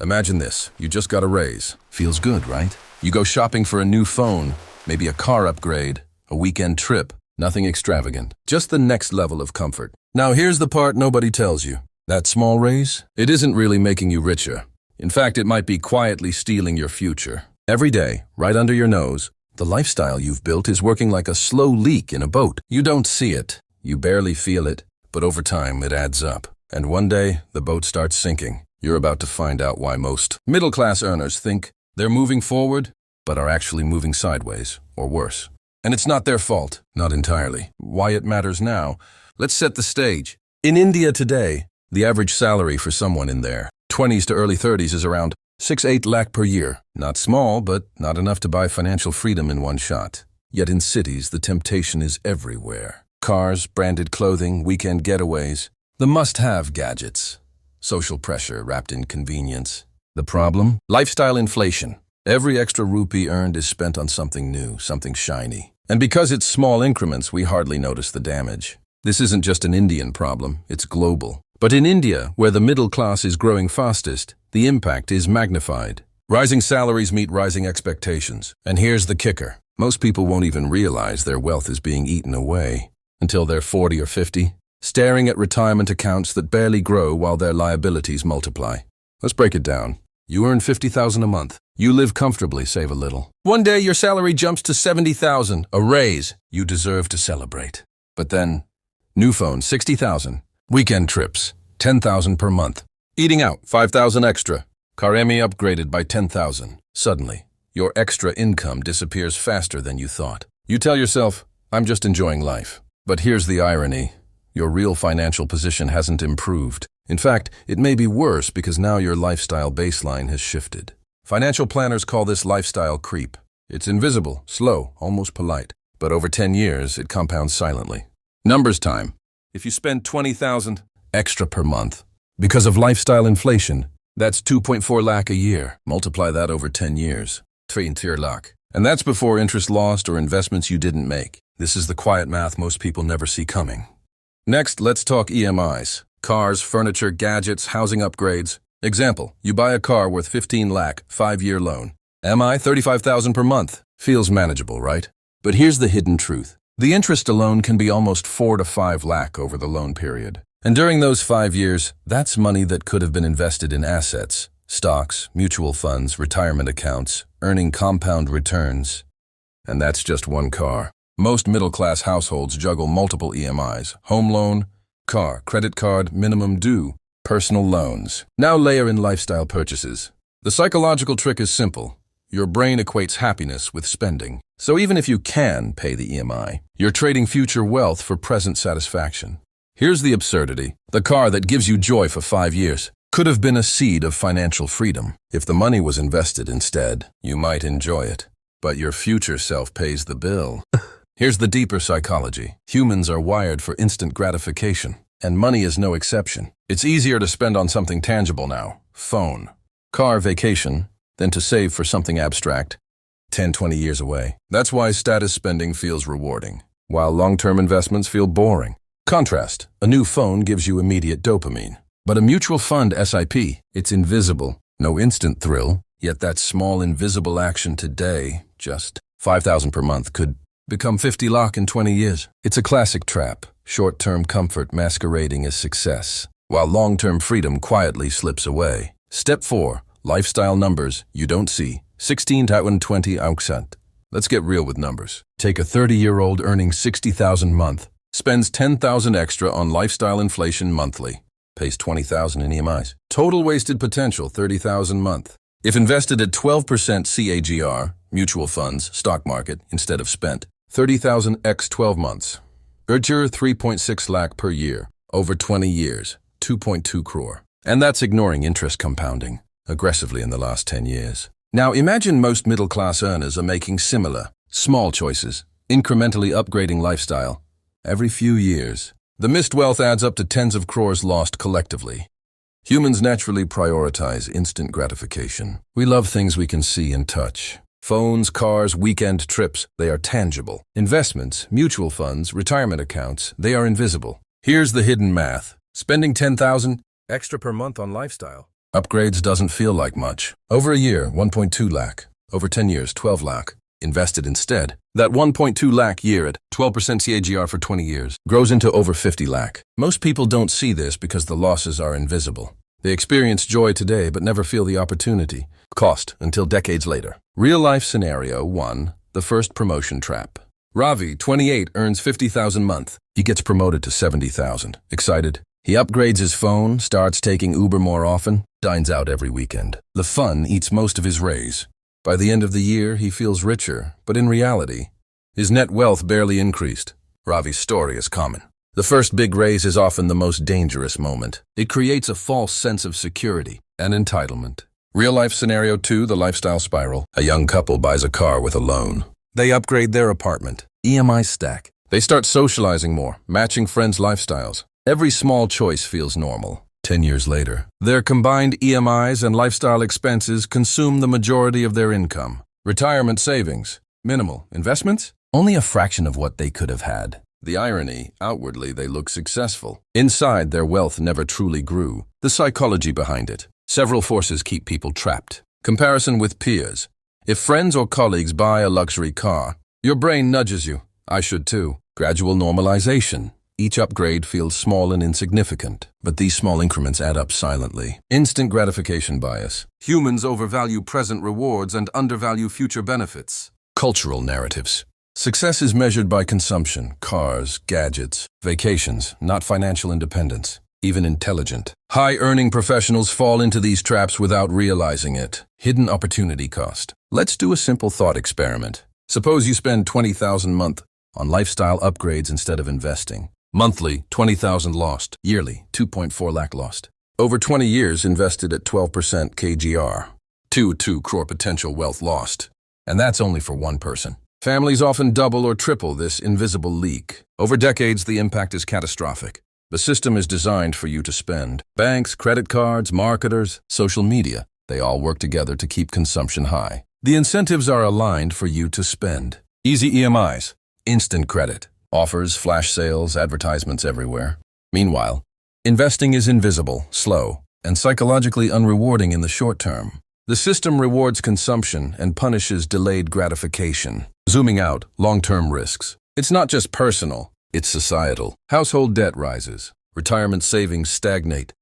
Imagine this, you just got a raise. Feels good, right? You go shopping for a new phone, maybe a car upgrade, a weekend trip. Nothing extravagant, just the next level of comfort. Now here's the part nobody tells you. That small raise, it isn't really making you richer. In fact, it might be quietly stealing your future. Every day, right under your nose, the lifestyle you've built is working like a slow leak in a boat. You don't see it, you barely feel it, but over time it adds up. And one day, the boat starts sinking. You're about to find out why most middle-class earners think they're moving forward, but are actually moving sideways, or worse. And it's not their fault, not entirely. Why it matters now? Let's set the stage. In India today, the average salary for someone in their 20s to early 30s is around 6-8 lakh per year. Not small, but not enough to buy financial freedom in one shot. Yet in cities, the temptation is everywhere. Cars, branded clothing, weekend getaways, the must-have gadgets. Social pressure wrapped in convenience. The problem? Lifestyle inflation. Every extra rupee earned is spent on something new, something shiny. And because it's small increments, we hardly notice the damage. This isn't just an Indian problem, it's global. But in India, where the middle class is growing fastest, the impact is magnified. Rising salaries meet rising expectations. And here's the kicker. Most people won't even realize their wealth is being eaten away until they're 40 or 50, staring at retirement accounts that barely grow while their liabilities multiply. Let's break it down. You earn $50,000 a month. You live comfortably, save a little. One day your salary jumps to $70,000, a raise. You deserve to celebrate. But then, new phone, $60,000. Weekend trips, $10,000 per month. Eating out, $5,000 extra. Car EMI upgraded by $10,000. Suddenly, your extra income disappears faster than you thought. You tell yourself, I'm just enjoying life. But here's the irony. Your real financial position hasn't improved. In fact, it may be worse because now your lifestyle baseline has shifted. Financial planners call this lifestyle creep. It's invisible, slow, almost polite. But over 10 years, it compounds silently. Numbers time. If you spend $20,000 extra per month, because of lifestyle inflation, that's 2.4 lakh a year. Multiply that over 10 years. 3 lakh. And that's before interest lost or investments you didn't make. This is the quiet math most people never see coming. Next, let's talk EMIs. Cars, furniture, gadgets, housing upgrades. Example, you buy a car worth 15 lakh, 5-year loan. MI, 35,000 per month. Feels manageable, right? But here's the hidden truth. The interest alone can be almost 4 to 5 lakh over the loan period. And during those 5 years, that's money that could have been invested in assets, stocks, mutual funds, retirement accounts, earning compound returns. And that's just one car. Most middle-class households juggle multiple EMIs, home loan, car, credit card, minimum due, personal loans. Now layer in lifestyle purchases. The psychological trick is simple. Your brain equates happiness with spending. So even if you can pay the EMI, you're trading future wealth for present satisfaction. Here's the absurdity. The car that gives you joy for 5 years could have been a seed of financial freedom. If the money was invested instead, you might enjoy it. But your future self pays the bill. Here's the deeper psychology. Humans are wired for instant gratification, and money is no exception. It's easier to spend on something tangible now, phone, car, vacation, than to save for something abstract, 10, 20 years away. That's why status spending feels rewarding, while long-term investments feel boring. Contrast, a new phone gives you immediate dopamine. But a mutual fund SIP, it's invisible, no instant thrill, yet that small invisible action today, just 5,000 per month, could become 50 lakh in 20 years. It's a classic trap, short-term comfort masquerading as success, while long-term freedom quietly slips away. Step 4, lifestyle numbers you don't see. 16 to 20 auxent. Let's get real with numbers. Take a 30-year-old earning 60,000 a month, spends 10,000 extra on lifestyle inflation monthly, pays 20,000 in EMIs. Total wasted potential, 30,000 a month. If invested at 12% CAGR, mutual funds, stock market, instead of spent, 30,000 x 12 months. Urture 3.6 lakh per year, over 20 years, 2.2 crore. And that's ignoring interest compounding, aggressively in the last 10 years. Now imagine most middle-class earners are making similar, small choices, incrementally upgrading lifestyle. Every few years, the missed wealth adds up to tens of crores lost collectively. Humans naturally prioritize instant gratification. We love things we can see and touch. Phones, cars, weekend trips, they are tangible. Investments, mutual funds, retirement accounts, they are invisible. Here's the hidden math. Spending 10,000 extra per month on lifestyle Upgrades doesn't feel like much. Over a year, 1.2 lakh. Over 10 years, 12 lakh. Invested instead. That 1.2 lakh year at 12% CAGR for 20 years grows into over 50 lakh. Most people don't see this because the losses are invisible. They experience joy today but never feel the opportunity cost until decades later. Real-life scenario 1, the first promotion trap. Ravi, 28, earns 50,000 a month. He gets promoted to 70,000. Excited? He upgrades his phone, starts taking Uber more often, dines out every weekend. The fun eats most of his raise. By the end of the year, he feels richer, but in reality, his net wealth barely increased. Ravi's story is common. The first big raise is often the most dangerous moment. It creates a false sense of security and entitlement. Real-life scenario 2, the lifestyle spiral. A young couple buys a car with a loan. They upgrade their apartment. EMIs stack. They start socializing more, matching friends' lifestyles. Every small choice feels normal. 10 years later, their combined EMIs and lifestyle expenses consume the majority of their income. Retirement savings. Minimal. Investments? Only a fraction of what they could have had. The irony, outwardly they look successful. Inside, their wealth never truly grew. The psychology behind it. Several forces keep people trapped. Comparison with peers. If friends or colleagues buy a luxury car, your brain nudges you. I should too. Gradual normalization. Each upgrade feels small and insignificant, but these small increments add up silently. Instant gratification bias. Humans overvalue present rewards and undervalue future benefits. Cultural narratives. Success is measured by consumption, cars, gadgets, vacations, not financial independence. Even intelligent, high-earning professionals fall into these traps without realizing it. Hidden opportunity cost. Let's do a simple thought experiment. Suppose you spend 20,000 a month on lifestyle upgrades instead of investing. Monthly, 20,000 lost. Yearly, 2.4 lakh lost. Over 20 years invested at 12% KGR. 2 crore potential wealth lost. And that's only for one person. Families often double or triple this invisible leak. Over decades, the impact is catastrophic. The system is designed for you to spend. Banks, credit cards, marketers, social media, they all work together to keep consumption high. The incentives are aligned for you to spend. Easy EMIs, instant credit, offers, flash sales, advertisements everywhere. Meanwhile, investing is invisible, slow, and psychologically unrewarding in the short term. The system rewards consumption and punishes delayed gratification. Zooming out, long-term risks. It's not just personal. It's societal. Household debt rises. Retirement savings stagnate.